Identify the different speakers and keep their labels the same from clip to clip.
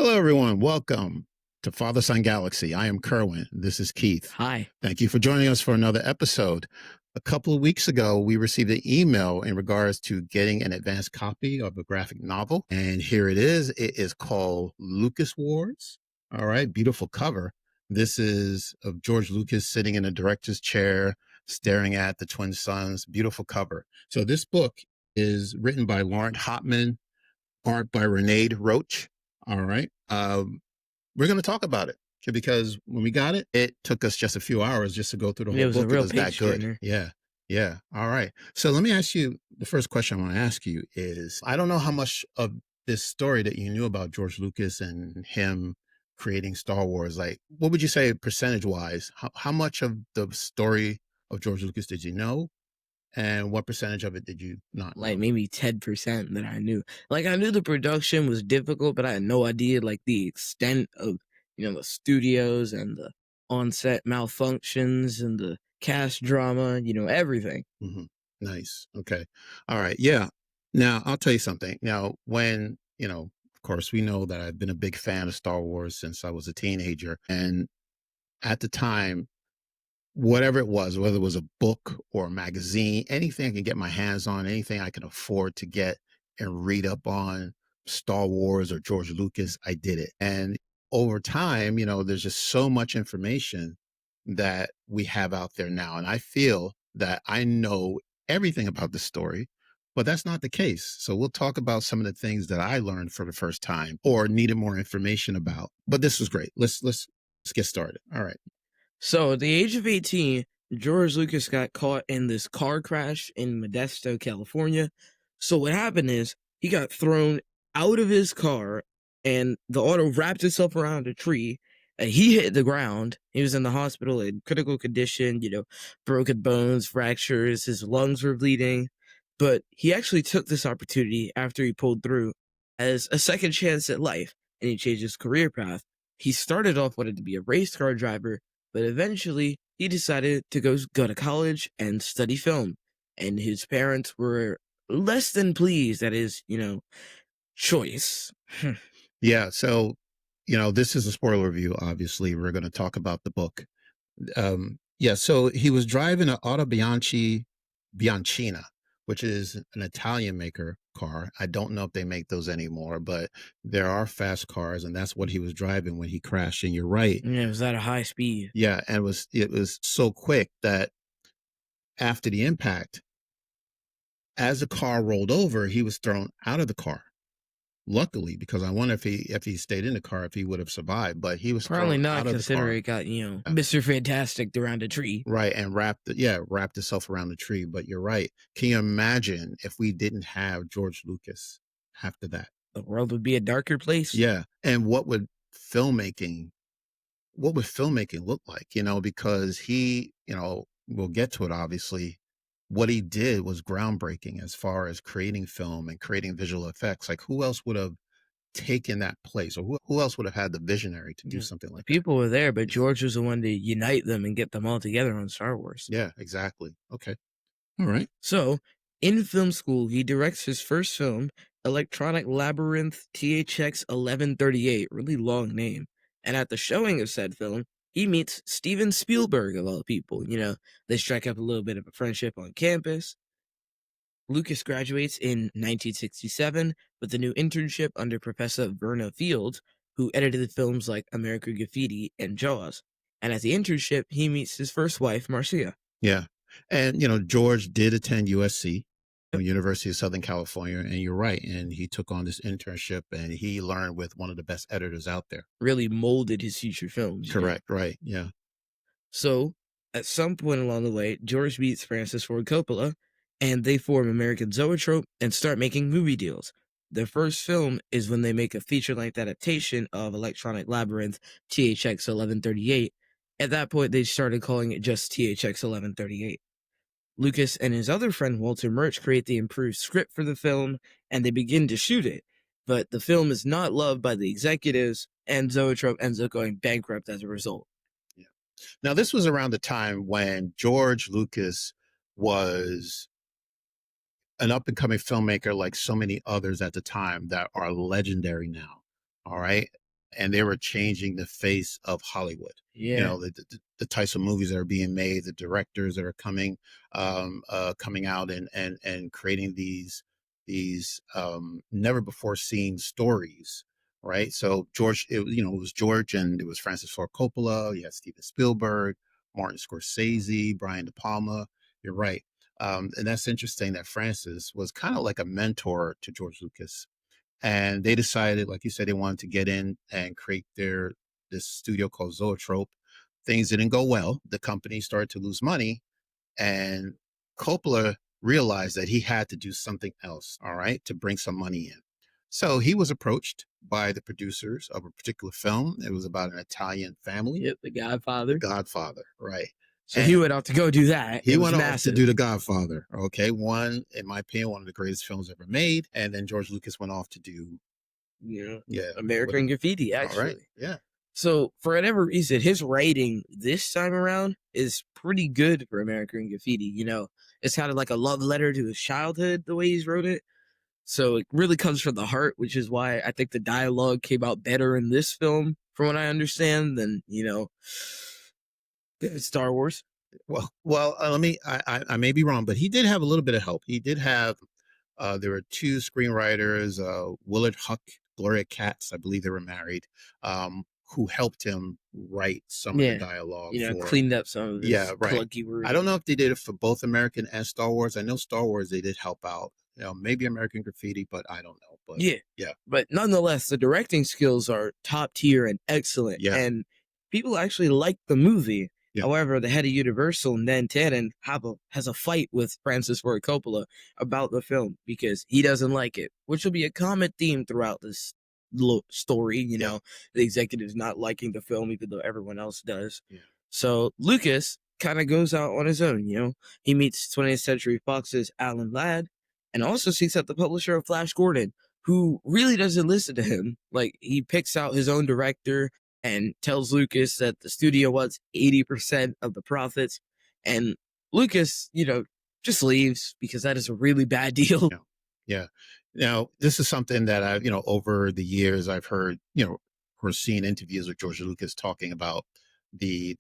Speaker 1: Hello, everyone. Welcome to Father Son Galaxy. I am Kerwin. This is Keith.
Speaker 2: Hi.
Speaker 1: Thank you for joining us for another episode. A couple of weeks ago, we received an email in regards to getting an advanced copy of a graphic novel. And here it is. It is called Lucas Wars. All right. Beautiful cover. This is of George Lucas sitting in a director's chair, staring at the twin sons. Beautiful cover. So this book is written by Laurent Hopman, art by Renaud Roche. All right. We're going to talk about it because when we got it, it took us just a few hours just to go through the
Speaker 2: It
Speaker 1: whole
Speaker 2: was a
Speaker 1: book. It
Speaker 2: real
Speaker 1: was that
Speaker 2: page
Speaker 1: good.
Speaker 2: turner.
Speaker 1: Yeah. Yeah. All right. So let me ask you, the first question I want to ask you is, I don't know how much of this story that you knew about George Lucas and him creating Star Wars. Like, what would you say percentage wise? How much of the story of George Lucas did you know? And what percentage of it did you not
Speaker 2: Like
Speaker 1: know?
Speaker 2: maybe 10% that I knew. Like I knew the production was difficult, but I had no idea like the extent of, the studios and the on-set malfunctions and the cast drama, everything.
Speaker 1: Mm-hmm. Nice. Okay. All right. Yeah. Now, I'll tell you something. Now, when, of course, we know that I've been a big fan of Star Wars since I was a teenager. And at the time, whatever it was, whether it was a book or a magazine, anything I could get my hands on, anything I could afford to get and read up on Star Wars or George Lucas, I did it. And over time, there's just so much information that we have out there now. And I feel that I know everything about the story, but that's not the case. So we'll talk about some of the things that I learned for the first time or needed more information about. But this was great. Let's get started. All right.
Speaker 2: So at the age of 18, George Lucas got caught in this car crash in Modesto, California. So what happened is he got thrown out of his car and the auto wrapped itself around a tree and he hit the ground. He was in the hospital in critical condition, broken bones, fractures, his lungs were bleeding. But he actually took this opportunity after he pulled through as a second chance at life and he changed his career path. He started off wanting to be a race car driver, but eventually he decided to go to college and study film. And his parents were less than pleased at his, choice.
Speaker 1: Yeah. So, this is a spoiler review. Obviously, we're going to talk about the book. Yeah. So he was driving an Bianchina, which is an Italian maker car. I don't know if they make those anymore, but there are fast cars, and that's what he was driving when he crashed. And you're right.
Speaker 2: Yeah, it was at a high speed.
Speaker 1: Yeah. And it was so quick that after the impact, as the car rolled over, he was thrown out of the car. Luckily, because I wonder if he stayed in the car, if he would have survived, but he was
Speaker 2: Probably
Speaker 1: thrown
Speaker 2: not,
Speaker 1: out of the
Speaker 2: considering
Speaker 1: car.
Speaker 2: it got, Mr. Fantastic around a tree.
Speaker 1: Right. And wrapped itself around the tree. But you're right. Can you imagine if we didn't have George Lucas after that?
Speaker 2: The world would be a darker place.
Speaker 1: Yeah. And filmmaking, what would filmmaking look like? Because we'll get to it, obviously. What he did was groundbreaking as far as creating film and creating visual effects. Like, who else would have taken that place, or who else would have had the visionary to do something like that?
Speaker 2: People were there, but George was the one to unite them and get them all together on Star Wars.
Speaker 1: Yeah, exactly. Okay. All right.
Speaker 2: So, in film school, he directs his first film, Electronic Labyrinth THX 1138, really long name. And at the showing of said film, he meets Steven Spielberg, of all people. They strike up a little bit of a friendship on campus. Lucas graduates in 1967 with a new internship under Professor Verna Fields, who edited films like American Graffiti and Jaws. And at the internship, he meets his first wife, Marcia.
Speaker 1: Yeah. And, George did attend USC, University of Southern California, and you're right. And he took on this internship and he learned with one of the best editors out there.
Speaker 2: Really molded his future films.
Speaker 1: Correct. Right. Yeah.
Speaker 2: So, at some point along the way, George meets Francis Ford Coppola, and they form American Zoetrope and start making movie deals. Their first film is when they make a feature-length adaptation of Electronic Labyrinth THX 1138. At that point, they started calling it just THX 1138. Lucas and his other friend Walter Murch create the improved script for the film, and they begin to shoot it. But the film is not loved by the executives, and Zoetrope ends up going bankrupt as a result.
Speaker 1: Yeah. Now, this was around the time when George Lucas was an up and coming filmmaker, like so many others at the time that are legendary now. All right. and they were changing the face of Hollywood. You
Speaker 2: Yeah.
Speaker 1: know, the types of movies that are being made, the directors that are coming out and creating these never before seen stories, right? So it was George, and it was Francis Ford Coppola. You had Steven Spielberg, Martin Scorsese, Brian De Palma. You're right. And that's interesting that Francis was kind of like a mentor to George Lucas, and they decided, like you said, they wanted to get in and create this studio called Zoetrope. Things didn't go well. The company started to lose money, and Coppola realized that he had to do something else, all right, to bring some money in. So he was approached by the producers of a particular film. It was about an Italian family,
Speaker 2: Yep, The
Speaker 1: The
Speaker 2: Godfather.
Speaker 1: Godfather, right?
Speaker 2: So he
Speaker 1: And
Speaker 2: went out to go do that.
Speaker 1: he
Speaker 2: It was
Speaker 1: went off to do
Speaker 2: massive.
Speaker 1: The Godfather. Okay, one, in my opinion, one of the greatest films ever made. And then George Lucas went off to do,
Speaker 2: You know,
Speaker 1: yeah, what?
Speaker 2: American Graffiti,
Speaker 1: All right,
Speaker 2: actually.
Speaker 1: yeah,
Speaker 2: So for whatever reason, his writing this time around is pretty good for American Graffiti. It's kind of like a love letter to his childhood, the way he's wrote it. So it really comes from the heart, which is why I think the dialogue came out better in this film, from what I understand, than Star Wars.
Speaker 1: well, let me. I may be wrong, but he did have a little bit of help. He did have. There were two screenwriters, Willard Huck, Gloria Katz, I believe they were married, who helped him write some of the
Speaker 2: Yeah,
Speaker 1: dialogue for.
Speaker 2: cleaned up some of
Speaker 1: Yeah,
Speaker 2: his
Speaker 1: right.
Speaker 2: clunky
Speaker 1: I don't
Speaker 2: wording.
Speaker 1: know if they did it for both American and Star Wars. I know Star Wars they did help out. Maybe American Graffiti, but I don't know. But
Speaker 2: Yeah.
Speaker 1: yeah,
Speaker 2: But nonetheless, the directing skills are top tier and excellent.
Speaker 1: yeah,
Speaker 2: And people actually like the movie.
Speaker 1: yeah,
Speaker 2: However, the head of Universal, Nan Tannen, has a fight with Francis Ford Coppola about the film because he doesn't like it, which will be a common theme throughout this little story.
Speaker 1: yeah,
Speaker 2: The executives not liking the film, even though everyone else does.
Speaker 1: yeah,
Speaker 2: So Lucas kind of goes out on his own. He meets 20th Century Fox's Alan Ladd and also seeks out the publisher of Flash Gordon, who really doesn't listen to him. Like, he picks out his own director and tells Lucas that the studio wants 80% of the profits. And Lucas, just leaves because that is a really bad deal.
Speaker 1: yeah, yeah. Now, this is something that over the years I've heard, or seen interviews with George Lucas talking about the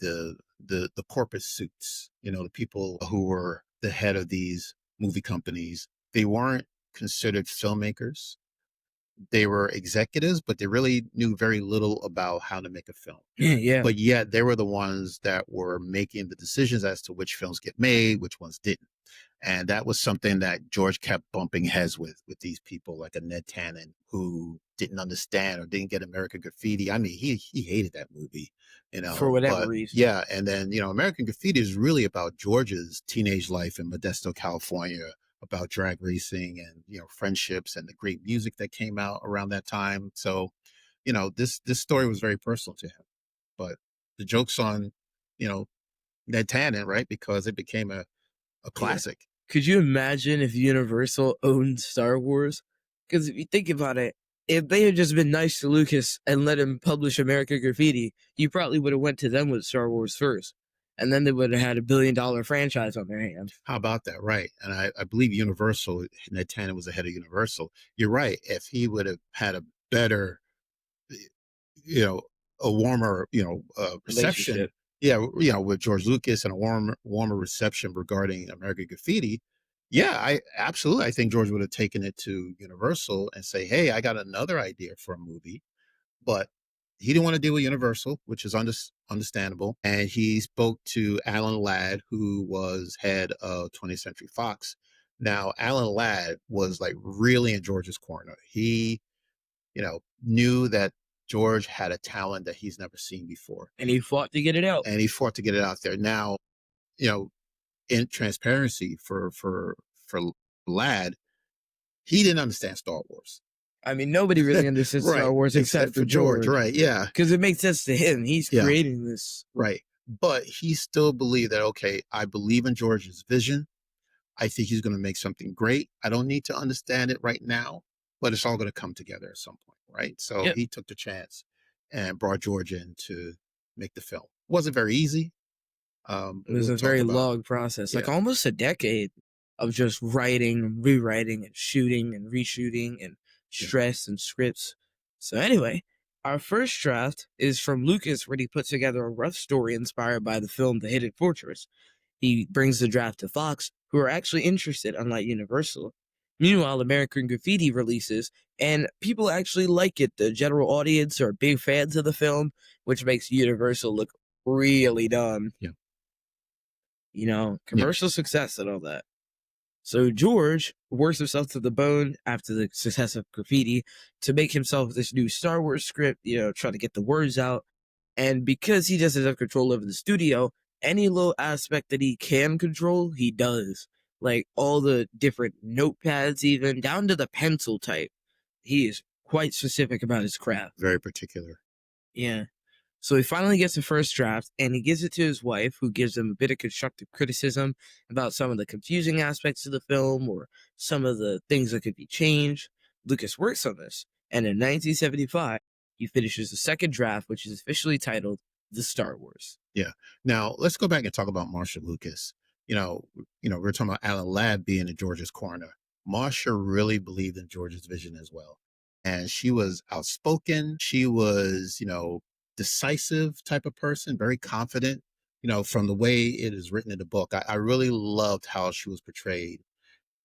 Speaker 1: corporate suits, the people who were the head of these movie companies. They weren't considered filmmakers. They were executives, but they really knew very little about how to make a film.
Speaker 2: Yeah.
Speaker 1: But yet they were the ones that were making the decisions as to which films get made, which ones didn't. And that was something that George kept bumping heads with these people like a Ned Tannen who didn't understand or didn't get American Graffiti. I mean, he hated that movie,
Speaker 2: For whatever
Speaker 1: but
Speaker 2: reason.
Speaker 1: yeah. And then, American Graffiti is really about George's teenage life in Modesto, California, about drag racing and, friendships and the great music that came out around that time. So, this story was very personal to him, but the joke's on, you know, Ned Tannen, right? Because it became a
Speaker 2: Yeah.
Speaker 1: classic.
Speaker 2: Could you imagine if Universal owned Star Wars? Because if you think about it, if they had just been nice to Lucas and let him publish American Graffiti, he probably would have went to them with Star Wars first. And then they would have had a $1 billion franchise on their hands.
Speaker 1: How about that? Right. And I believe Universal, Ned Tannen was the head of Universal. You're right. If he would have had a better, you know, a warmer, reception,
Speaker 2: Relationship.
Speaker 1: yeah, with George Lucas and a warmer reception regarding American Graffiti, yeah, I think George would have taken it to Universal and say, hey, I got another idea for a movie. But he didn't want to deal with Universal, which is understandable. And he spoke to Alan Ladd, who was head of 20th Century Fox. Now, Alan Ladd was like really in George's corner. He, knew that George had a talent that he's never seen before.
Speaker 2: And he fought to get it out.
Speaker 1: And he fought to get it out there. Now, you know, in transparency for Ladd, he didn't understand Star Wars.
Speaker 2: I mean, nobody really understood
Speaker 1: Right.
Speaker 2: Star Wars except for George.
Speaker 1: Right. Yeah.
Speaker 2: Because it makes sense to him. He's
Speaker 1: Yeah.
Speaker 2: creating this.
Speaker 1: Right. But he still believed that, okay, I believe in George's vision. I think he's going to make something great. I don't need to understand it right now, but it's all going to come together at some point. Right. So
Speaker 2: Yep.
Speaker 1: he took the chance and brought George in to make the film. It wasn't very easy.
Speaker 2: It was
Speaker 1: We'll
Speaker 2: a
Speaker 1: talk
Speaker 2: very
Speaker 1: about,
Speaker 2: long process, like
Speaker 1: yeah,
Speaker 2: almost a decade of just writing and rewriting and shooting and reshooting and
Speaker 1: yeah.
Speaker 2: stress and scripts. So anyway, Our first draft is from Lucas, where he put together a rough story inspired by the film The Hidden Fortress. He brings the draft to Fox, who are actually interested, unlike Universal. Meanwhile, American Graffiti releases, and people actually like it. The general audience are big fans of the film, which makes Universal look really dumb.
Speaker 1: Yeah. Yeah.
Speaker 2: Commercial success and all that. So George works himself to the bone after the success of Graffiti to make himself this new Star Wars script, try to get the words out. And because he doesn't have control over the studio, any little aspect that he can control, he does. Like all the different notepads, even down to the pencil type. He is quite specific about his craft.
Speaker 1: Very particular.
Speaker 2: Yeah. So he finally gets the first draft and he gives it to his wife, who gives him a bit of constructive criticism about some of the confusing aspects of the film or some of the things that could be changed. Lucas works on this, and in 1975, he finishes the second draft, which is officially titled The Star Wars.
Speaker 1: Yeah. Now let's go back and talk about Marsha Lucas. We're talking about Alan Ladd being in George's corner. Marsha really believed in George's vision as well. And she was outspoken. She was, decisive type of person, very confident, from the way it is written in the book. I really loved how she was portrayed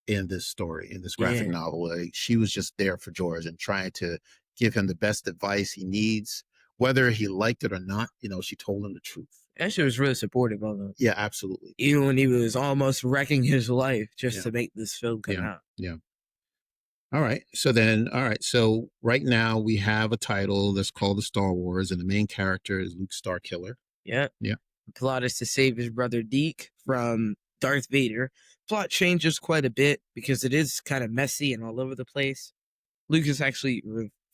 Speaker 1: in this story, in this graphic
Speaker 2: Yeah.
Speaker 1: novel. Like, she was just there for George and trying to give him the best advice he needs, whether he liked it or not. She told him the truth.
Speaker 2: And she was really supportive of him,
Speaker 1: Yeah, absolutely.
Speaker 2: even when he was almost wrecking his life just
Speaker 1: Yeah.
Speaker 2: to make this film come
Speaker 1: Yeah.
Speaker 2: out.
Speaker 1: Yeah. All right. So right now we have a title that's called The Star Wars, and the main character is Luke Starkiller.
Speaker 2: Yeah.
Speaker 1: Yeah.
Speaker 2: The plot is to save his brother Deke from Darth Vader. Plot changes quite a bit because it is kind of messy and all over the place. Lucas actually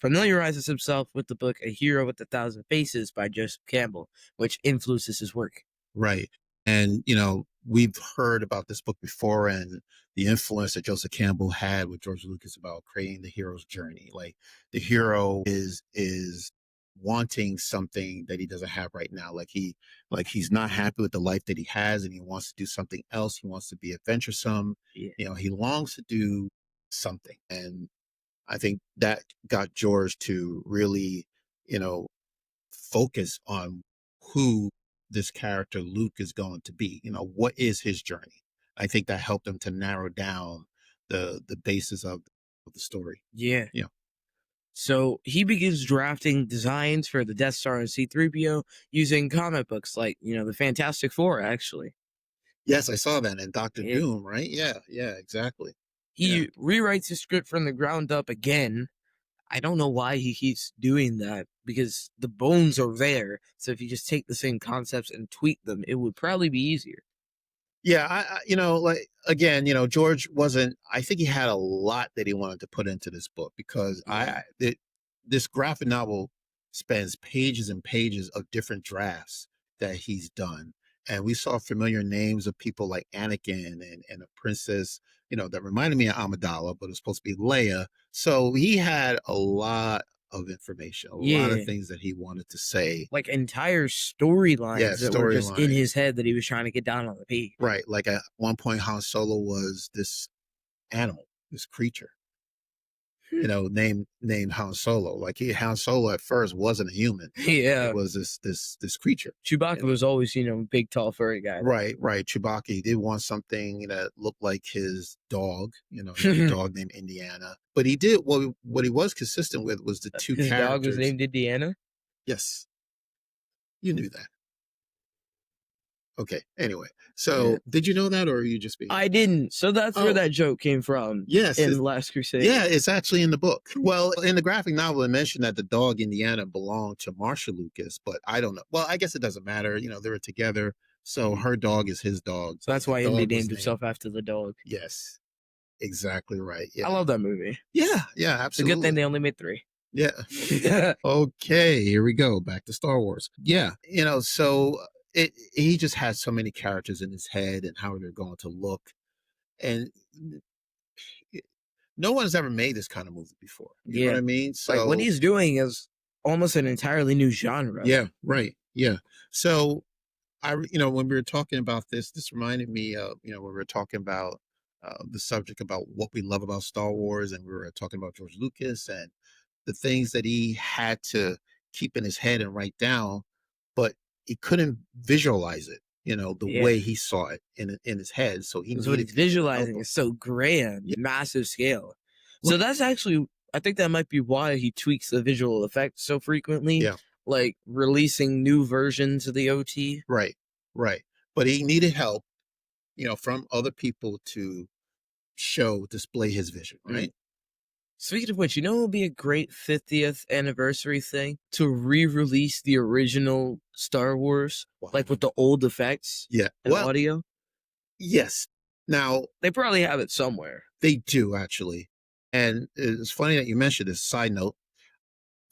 Speaker 2: familiarizes himself with the book A Hero with a Thousand Faces by Joseph Campbell, which influences his work.
Speaker 1: Right. And, we've heard about this book before and the influence that Joseph Campbell had with George Lucas about creating the hero's journey. Like, the hero is wanting something that he doesn't have right now. He's not happy with the life that he has and he wants to do something else. He wants to be adventuresome.
Speaker 2: Yeah.
Speaker 1: He longs to do something. And I think that got George to really, you know, focus on who this character Luke is going to be. What is his journey? I think that helped him to narrow down the basis of the story.
Speaker 2: Yeah.
Speaker 1: Yeah.
Speaker 2: So he begins drafting designs for the Death Star and C-3PO using comic books like, the Fantastic Four, actually.
Speaker 1: Yes, I saw that in Doctor
Speaker 2: It,
Speaker 1: Doom, right? Yeah, yeah, exactly. Yeah.
Speaker 2: he rewrites his script from the ground up again. I don't know why he keeps doing that because the bones are there. So if you just take the same concepts and tweak them, it would probably be easier.
Speaker 1: Yeah, like, again, George wasn't. I think he had a lot that he wanted to put into this book because
Speaker 2: Yeah.
Speaker 1: this graphic novel spans pages and pages of different drafts that he's done, and we saw familiar names of people like Anakin and a princess, that reminded me of Amidala, but it was supposed to be Leia. So he had a lot of information, a lot of
Speaker 2: Yeah.
Speaker 1: things that he wanted to say.
Speaker 2: Like entire storylines
Speaker 1: Yeah,
Speaker 2: that were just in
Speaker 1: storyline.
Speaker 2: his head that he was trying to get down on the page.
Speaker 1: Right. Like, at one point, Han Solo was this animal, this creature, named Han Solo. Like, Han Solo at first wasn't a human.
Speaker 2: Yeah.
Speaker 1: It was this creature.
Speaker 2: Chewbacca was always, big, tall, furry guy.
Speaker 1: Right. Chewbacca, he did want something that looked like his dog, he had a dog named Indiana. But he did, what he was consistent with was the two
Speaker 2: His
Speaker 1: characters.
Speaker 2: dog was named Indiana?
Speaker 1: Yes. You knew that. Okay. Anyway, so did you know that, or are you just being?
Speaker 2: I didn't. So that's where
Speaker 1: Oh.
Speaker 2: that joke came from.
Speaker 1: Yes,
Speaker 2: In Last Crusade.
Speaker 1: Yeah, it's actually in the book. Well, in the graphic novel, it mentioned that the dog Indiana belonged to Marsha Lucas, but I don't know. Well, I guess it doesn't matter. They were together, so her dog is his dog.
Speaker 2: So that's
Speaker 1: The
Speaker 2: why Indy
Speaker 1: dog was
Speaker 2: named himself after the dog.
Speaker 1: Yes, exactly right. Yeah,
Speaker 2: I love that movie.
Speaker 1: yeah,
Speaker 2: It's a
Speaker 1: absolutely.
Speaker 2: good thing they only made 3.
Speaker 1: Yeah. Okay, here we go. Back to Star Wars. Yeah, so he just has so many characters in his head and how they're going to look, and no one's ever made this kind of movie before. You know what I mean? So,
Speaker 2: like what he's doing is almost an entirely new genre.
Speaker 1: Yeah, right. Yeah. So when we were talking about this reminded me of, when we were talking about the subject about what we love about Star Wars, and we were talking about George Lucas and the things that he had to keep in his head and write down, but he couldn't visualize it, the
Speaker 2: Yeah.
Speaker 1: way he saw it in his head. So he
Speaker 2: 'Cause what
Speaker 1: needed
Speaker 2: he's
Speaker 1: people to help
Speaker 2: visualizing
Speaker 1: him.
Speaker 2: is so grand,
Speaker 1: Yeah,
Speaker 2: massive scale. So
Speaker 1: right.
Speaker 2: that's actually I think that might be why he tweaks the visual effects so frequently,
Speaker 1: Yeah,
Speaker 2: like releasing new versions of the OT.
Speaker 1: right, right. But he needed help, from other people to display his vision,
Speaker 2: Mm.
Speaker 1: right?
Speaker 2: Speaking of which, what would be a great 50th anniversary thing? To re-release the original Star Wars,
Speaker 1: Wow.
Speaker 2: like with the old effects
Speaker 1: Yeah.
Speaker 2: and
Speaker 1: Well,
Speaker 2: audio.
Speaker 1: yes. Now
Speaker 2: They probably have it somewhere.
Speaker 1: they do actually. And it's funny that you mentioned this. Side note,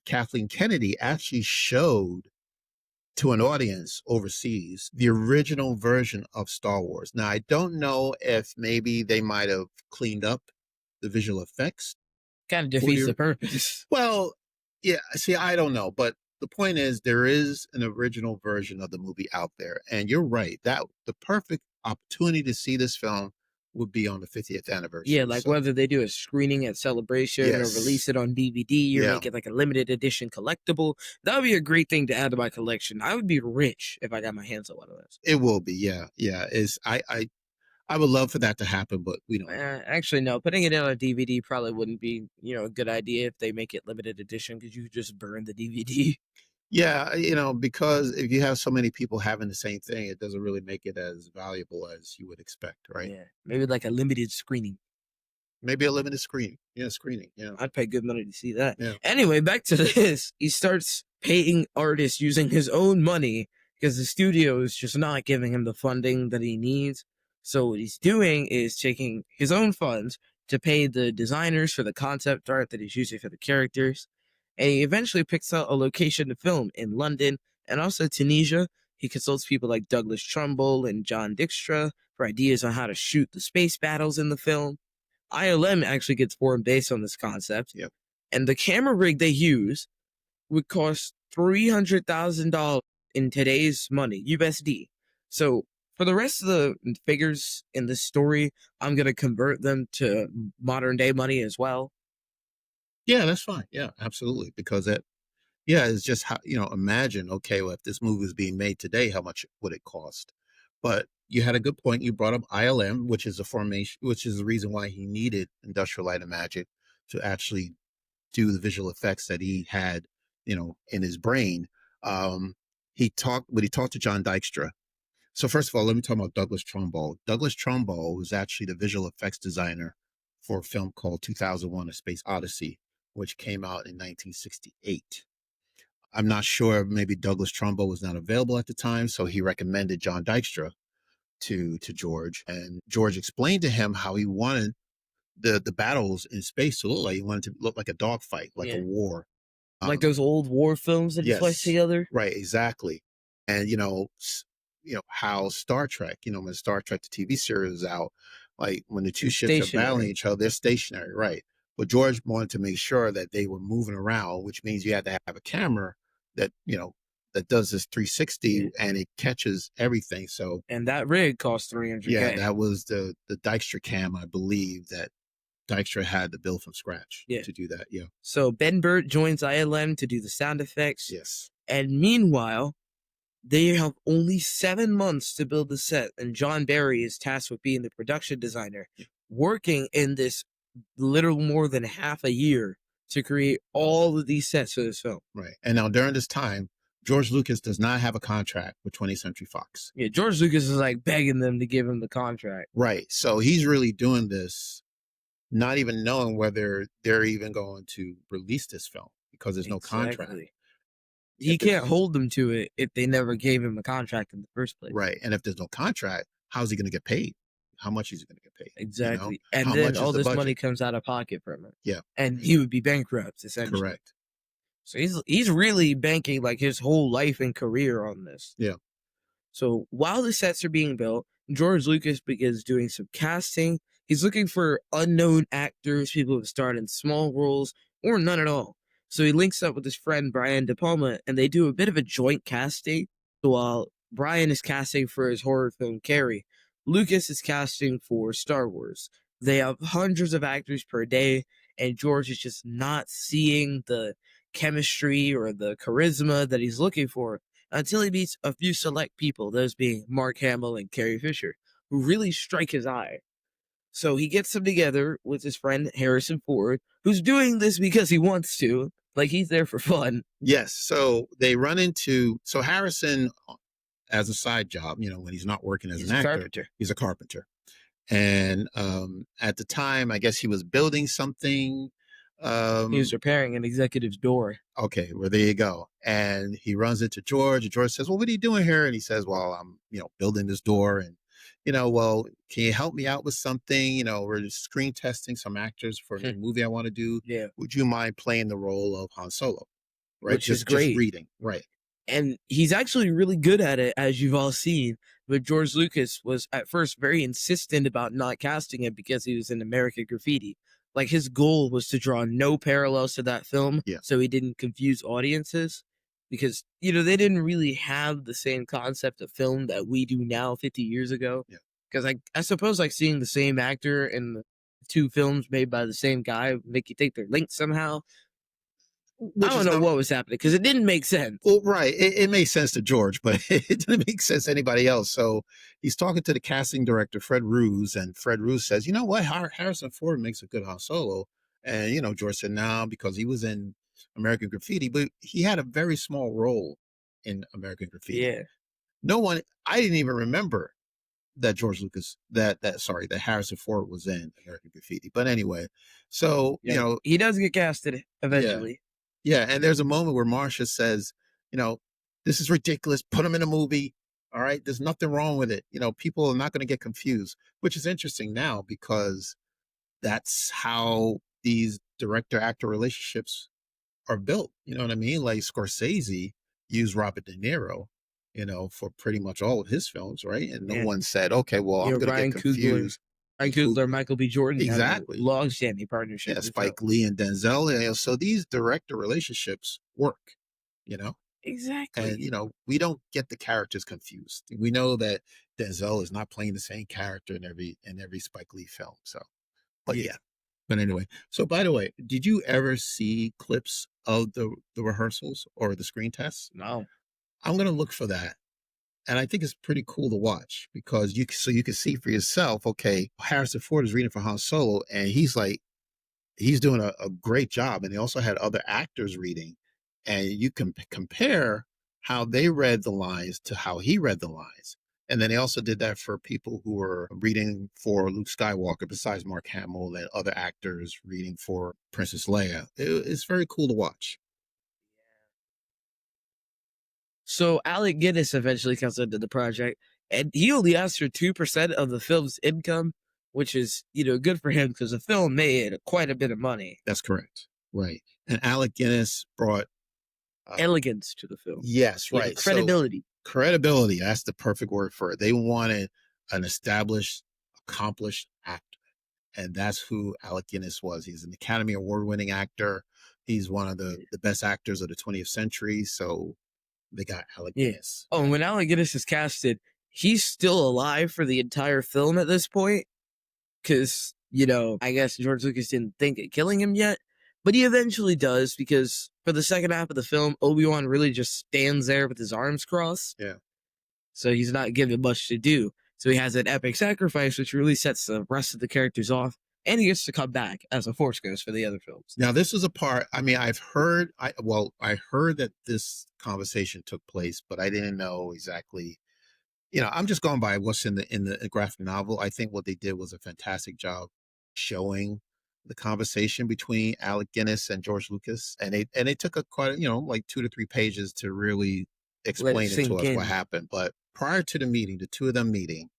Speaker 1: Kathleen Kennedy actually showed to an audience overseas the original version of Star Wars. Now, I don't know if maybe they might have cleaned up the visual effects
Speaker 2: Kind of
Speaker 1: for
Speaker 2: defeats
Speaker 1: the.
Speaker 2: the purpose.
Speaker 1: Well, yeah, see, I don't know, but the point is there is an original version of the movie out there, and you're right. That the perfect opportunity to see this film would be on the 50th
Speaker 2: Yeah,
Speaker 1: anniversary.
Speaker 2: like
Speaker 1: So,
Speaker 2: whether they do a screening at Celebration or
Speaker 1: yes.
Speaker 2: release it on DVD or
Speaker 1: Yeah,
Speaker 2: make it like a limited edition collectible, that would be a great thing to add to my collection. I would be rich if I got my hands on one of those.
Speaker 1: it will be. Yeah, yeah. Is I would love for that to happen, but we don't know.
Speaker 2: Actually, no. Putting it on a DVD probably wouldn't be, a good idea if they make it limited edition because you could just burn the DVD.
Speaker 1: Yeah, because if you have so many people having the same thing, it doesn't really make it as valuable as you would expect, right?
Speaker 2: Yeah, maybe like a limited screening.
Speaker 1: Maybe a limited screen. Yeah, screening. Yeah.
Speaker 2: I'd pay good money to see that.
Speaker 1: Yeah.
Speaker 2: Anyway, back to this. He starts paying artists using his own money because the studio is just not giving him the funding that he needs. So what he's doing is taking his own funds to pay the designers for the concept art that he's using for the characters. And he eventually picks out a location to film in London and also Tunisia. He consults people like Douglas Trumbull and John Dykstra for ideas on how to shoot the space battles in the film. ILM actually gets formed based on this concept,
Speaker 1: Yep.
Speaker 2: and the camera rig they use would cost $300,000 in today's money, USD. So for the rest of the figures in this story, I'm gonna convert them to modern day money as well.
Speaker 1: Yeah, that's fine. Yeah, absolutely. Because yeah, it's just how, imagine, okay, well, if this movie was being made today, how much would it cost? But you had a good point. You brought up ILM, which is a formation, which is the reason why he needed Industrial Light and Magic to actually do the visual effects that he had, in his brain. Um, when he talked to John Dykstra. So first of all, let me talk about Douglas Trumbull. Douglas Trumbull was actually the visual effects designer for a film called 2001: A Space Odyssey, which came out in 1968. I'm not sure. Maybe Douglas Trumbull was not available at the time, so he recommended John Dykstra to George, and George explained to him how he wanted the battles in space to look like. He wanted to look like a dogfight, like a
Speaker 2: Yeah,
Speaker 1: war.
Speaker 2: like
Speaker 1: Um,
Speaker 2: those old war films that he spliced
Speaker 1: yes,
Speaker 2: together.
Speaker 1: right, exactly. And how Star Trek, when Star Trek the TV series is out, like when the two
Speaker 2: They're
Speaker 1: ships are battling
Speaker 2: stationary.
Speaker 1: each other, they're stationary, right? But George wanted to make sure that they were moving around, which means you had to have a camera that that does this
Speaker 2: Yeah,
Speaker 1: 360 and it catches everything. So
Speaker 2: and that rig cost
Speaker 1: yeah,
Speaker 2: 300K.
Speaker 1: that was the Dykstra cam, I believe, that Dykstra had to build from scratch
Speaker 2: Yeah.
Speaker 1: to do that. Yeah.
Speaker 2: So Ben Burt joins ILM to do the sound effects,
Speaker 1: Yes.
Speaker 2: and meanwhile, they have only 7 months to build the set, and John Barry is tasked with being the production designer,
Speaker 1: Yeah.
Speaker 2: working in this little more than half a year to create all of these sets for this film.
Speaker 1: Right. And now during this time, George Lucas does not have a contract with 20th Century Fox.
Speaker 2: Yeah, George Lucas is like begging them to give him the contract.
Speaker 1: Right. So he's really doing this, not even knowing whether they're even going to release this film because there's no contract.
Speaker 2: Exactly.
Speaker 1: If
Speaker 2: He can't
Speaker 1: there's
Speaker 2: hold them to it if they never gave him a contract in the first place.
Speaker 1: right, and if there's no contract, how's he going to get paid? How much is he going to get paid?
Speaker 2: Exactly. And
Speaker 1: How
Speaker 2: then
Speaker 1: much is
Speaker 2: all
Speaker 1: the
Speaker 2: this money
Speaker 1: budget?
Speaker 2: comes out of pocket from it.
Speaker 1: Yeah,
Speaker 2: And he would be bankrupt, essentially.
Speaker 1: correct.
Speaker 2: So he's really banking like his whole life and career on this.
Speaker 1: Yeah,
Speaker 2: So while the sets are being built, George Lucas begins doing some casting. He's looking for unknown actors, people who have starred in small roles or none at all. So he links up with his friend Brian De Palma, and they do a bit of a joint casting. So while Brian is casting for his horror film Carrie, Lucas is casting for Star Wars. They have hundreds of actors per day, and George is just not seeing the chemistry or the charisma that he's looking for until he meets a few select people, those being Mark Hamill and Carrie Fisher, who really strike his eye. So he gets them together with his friend Harrison Ford, who's doing this because he wants to. Like, he's there for fun.
Speaker 1: Yes. So they run into, so Harrison, as a side job, when he's not working as
Speaker 2: He's
Speaker 1: an
Speaker 2: a
Speaker 1: actor,
Speaker 2: carpenter.
Speaker 1: he's a carpenter. And at the time, I guess he was building something.
Speaker 2: He was repairing an executive's door.
Speaker 1: Okay, well, there you go. And he runs into George, and George says, "Well, what are you doing here?" And he says, "Well, I'm, building this door, and, well, can you help me out with something? We're just screen testing some actors for a new movie I want to do.
Speaker 2: Yeah.
Speaker 1: Would you mind playing the role of Han Solo?" Right?
Speaker 2: Which is
Speaker 1: Just
Speaker 2: great.
Speaker 1: reading, right?
Speaker 2: And he's actually really good at it, as you've all seen. But George Lucas was at first very insistent about not casting him because he was in American Graffiti. Like, his goal was to draw no parallels to that film,
Speaker 1: Yeah.
Speaker 2: so he didn't confuse audiences. Because, they didn't really have the same concept of film that we do now 50 years ago.
Speaker 1: Yeah.
Speaker 2: Because I suppose, like, seeing the same actor in the two films made by the same guy would make you think they're linked somehow.
Speaker 1: Which
Speaker 2: I don't
Speaker 1: is
Speaker 2: know
Speaker 1: not
Speaker 2: what was happening, because it didn't make sense.
Speaker 1: well, right. It made sense to George, but it didn't make sense to anybody else. So he's talking to the casting director, Fred Roos, and Fred Roos says, "You know what? Harrison Ford makes a good Han Solo." And, George said, "No, because he was in American Graffiti, but he had a very small role in American Graffiti.
Speaker 2: Yeah.
Speaker 1: I didn't even remember that George Lucas, that Harrison Ford was in American Graffiti. But anyway, so,
Speaker 2: Yeah, he does get casted
Speaker 1: yeah.
Speaker 2: eventually.
Speaker 1: Yeah, and there's a moment where Marsha says, you know, "This is ridiculous. Put him in a movie. All right, there's nothing wrong with it. People are not going to get confused," which is interesting now because that's how these director-actor relationships are built. You know what I mean? Like Scorsese used Robert De Niro, for pretty much all of his films, right? And no
Speaker 2: Yeah.
Speaker 1: one said, "Okay, well, I'm going to get confused."
Speaker 2: Ryan Coogler, Michael B. Jordan had a
Speaker 1: Exactly.
Speaker 2: long-standing partnership
Speaker 1: Yeah,
Speaker 2: as well.
Speaker 1: Spike Lee and Denzel. So these director relationships work, you know? And,
Speaker 2: Exactly.
Speaker 1: we don't get the characters confused. We know that Denzel is not playing the same character in every Spike Lee film. So, but
Speaker 2: Yeah.
Speaker 1: yeah. But anyway, so by the way, did you ever see clips of the rehearsals or the screen tests?
Speaker 2: No.
Speaker 1: I'm gonna look for that. And I think it's pretty cool to watch because you can see for yourself, okay, Harrison Ford is reading for Han Solo, and he's doing a great job. And they also had other actors reading, and you can compare how they read the lines to how he read the lines. And then they also did that for people who were reading for Luke Skywalker, besides Mark Hamill, and other actors reading for Princess Leia. It's very cool to watch.
Speaker 2: So Alec Guinness eventually comes into the project, and he only asked for 2% of the film's income, which is, good for him because the film made quite a bit of money.
Speaker 1: That's correct. Right. And Alec Guinness brought
Speaker 2: elegance to the film.
Speaker 1: Yes, right.
Speaker 2: Credibility.
Speaker 1: So, credibility. That's the perfect word for it. They wanted an established, accomplished actor. And that's who Alec Guinness was. He's an Academy Award winning actor. He's one of the best actors of the 20th century. So they got Alec Guinness.
Speaker 2: Oh, and when Alec Guinness is casted, he's still alive for the entire film at this point. Because, I guess George Lucas didn't think of killing him yet. But he eventually does, because for the second half of the film, Obi-Wan really just stands there with his arms crossed.
Speaker 1: Yeah.
Speaker 2: So he's not given much to do. So he has an epic sacrifice, which really sets the rest of the characters off. And he gets to come back as a Force Ghost for the other films.
Speaker 1: Now, this is a part, I mean, I heard that this conversation took place, but I didn't know exactly. I'm just going by what's in the graphic novel. I think what they did was a fantastic job showing the conversation between Alec Guinness and George Lucas, and they took a quite like 2 to 3 pages to really explain it to us what happened. But prior to the meeting, the two of them meeting,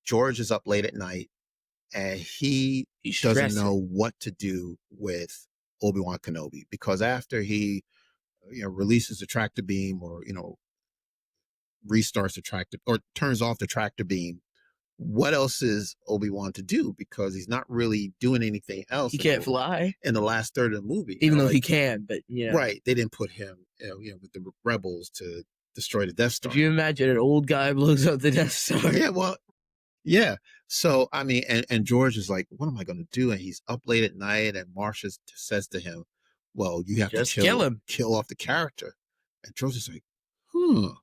Speaker 1: George is up late at night, and he doesn't know what to do with Obi-Wan Kenobi, because after he releases the tractor beam, or restarts the tractor, or turns off the tractor beam, what else is Obi-Wan to do? Because he's not really doing anything else.
Speaker 2: He can't fly
Speaker 1: in the last third of the movie,
Speaker 2: even though he can. But
Speaker 1: right, they didn't put him, with the rebels to destroy the Death Star.
Speaker 2: If you imagine an old guy blows up the Death Star,
Speaker 1: yeah, well, yeah. So I mean, and George is like, "What am I going to do?" And he's up late at night, and Marsha says to him, well, you have to
Speaker 2: Just kill him.
Speaker 1: kill off the character. And George is like, huh.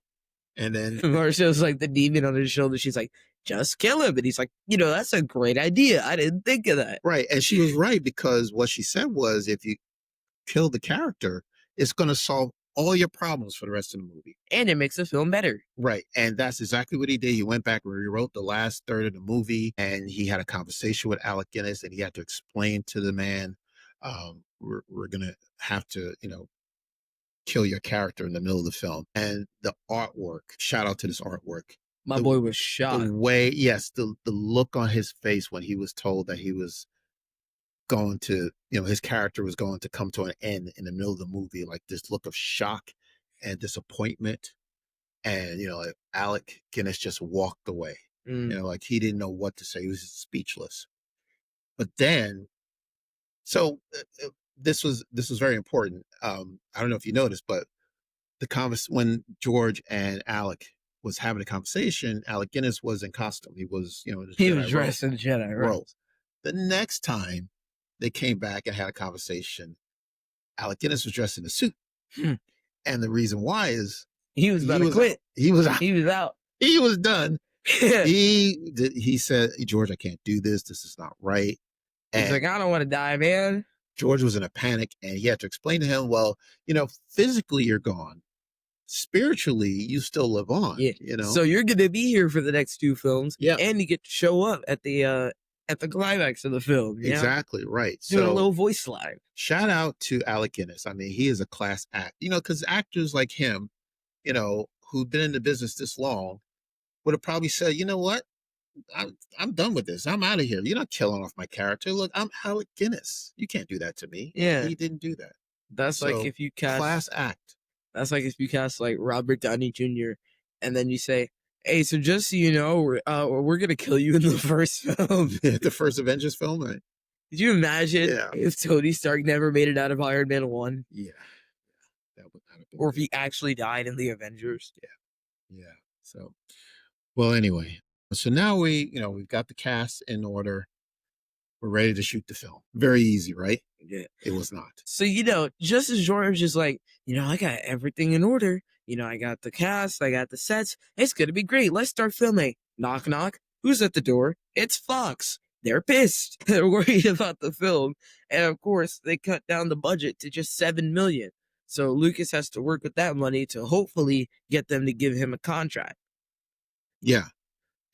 Speaker 1: And then,
Speaker 2: Marcia's like the demon on his shoulder. She's like, just kill him. And he's like, that's a great idea. I didn't think of that.
Speaker 1: right. And she was right, because what she said was, if you kill the character, it's going to solve all your problems for the rest of the movie.
Speaker 2: And it makes the film better.
Speaker 1: Right. And that's exactly what he did. He went back and rewrote the last third of the movie, and he had a conversation with Alec Guinness, and he had to explain to the man, we're going to have to, kill your character in the middle of the film. And the artwork, shout out to this artwork.
Speaker 2: My boy was shocked.
Speaker 1: The way, yes, the look on his face when he was told that he was going to, his character was going to come to an end in the middle of the movie, like this look of shock and disappointment. And, Alec Guinness just walked away. Like he didn't know what to say. He was speechless. But then, so this was very important. I don't know if you noticed, but when George and Alec was having a conversation, Alec Guinness was in costume. He was,
Speaker 2: he was dressed in Jedi robes.
Speaker 1: The next time they came back and had a conversation, Alec Guinness was dressed in a suit. And the reason why is
Speaker 2: he was about to quit.
Speaker 1: He was out.
Speaker 2: He was out.
Speaker 1: He was done. He said, George, I can't do this. This is not right.
Speaker 2: He's like, I don't want to die, man.
Speaker 1: George was in a panic, and he had to explain to him, well, physically you're gone. Spiritually, you still live on.
Speaker 2: Yeah. So you're going to be here for the next 2 films.
Speaker 1: Yeah.
Speaker 2: And you get to show up at the climax of the film.
Speaker 1: Exactly, right.
Speaker 2: Doing a little voice line.
Speaker 1: Shout out to Alec Guinness. I mean, he is a class act. Because actors like him, who've been in the business this long, would have probably said, you know what? I'm done with this. I'm out of here. You're not killing off my character. Look, I'm Alec Guinness. You can't do that to me.
Speaker 2: Yeah.
Speaker 1: He didn't do that.
Speaker 2: That's like if you cast...
Speaker 1: class act.
Speaker 2: That's like if you cast like Robert Downey Jr. and then you say, hey, so just so you know, we're going to kill you in the first film.
Speaker 1: The first Avengers film, right?
Speaker 2: Could you imagine if Tony Stark never made it out of Iron Man 1?
Speaker 1: Yeah. That would not have been
Speaker 2: or if he actually died in the Avengers.
Speaker 1: Yeah. So, well, anyway. So now we've got the cast in order. We're ready to shoot the film. Very easy, right?
Speaker 2: Yeah.
Speaker 1: It was not.
Speaker 2: So, just as George is like, I got everything in order. I got the cast, I got the sets. It's going to be great. Let's start filming. Knock, knock. Who's at the door? It's Fox. They're pissed. They're worried about the film. And of course, they cut down the budget to just $7 million. So Lucas has to work with that money to hopefully get them to give him a contract.
Speaker 1: Yeah.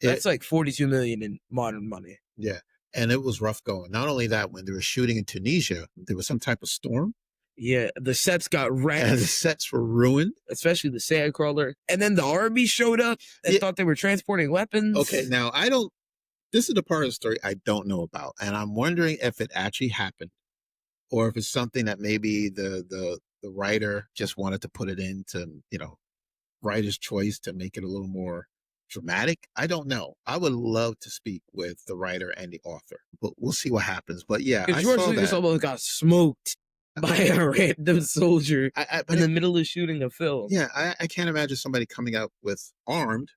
Speaker 2: That's like $42 million in modern money.
Speaker 1: Yeah. And it was rough going. Not only that, when they were shooting in Tunisia, there was some type of storm.
Speaker 2: Yeah, the sets got wrecked.
Speaker 1: And the sets were ruined.
Speaker 2: Especially the Sandcrawler. And then the army showed up and thought they were transporting weapons.
Speaker 1: Okay, now this is the part of the story I don't know about. And I'm wondering if it actually happened or if it's something that maybe the writer just wanted to put it into, writer's choice to make it a little more dramatic. I don't know. I would love to speak with the writer and the author, but we'll see what happens. But yeah,
Speaker 2: because George Lucas almost got smoked by a random soldier in the middle of shooting a film.
Speaker 1: Yeah, I can't imagine somebody coming out with armed